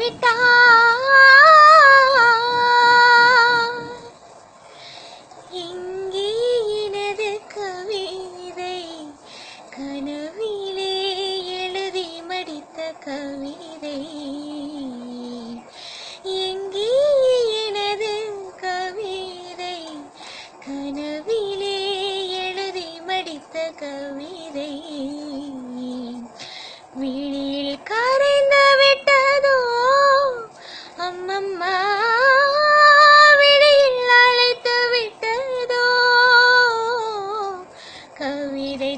விட்டார். இங்கே எனது கவிதை, கனவிலே எழுதி மடித்த கவிதை. எங்கே எனது கவிதை, கனவிலே எழுதி மடித்த கவிதை. விழியில் கரைந்து விட்டதோ அம்மம்மா, விழியில் அழைத்து விட்டதோ கவிதை.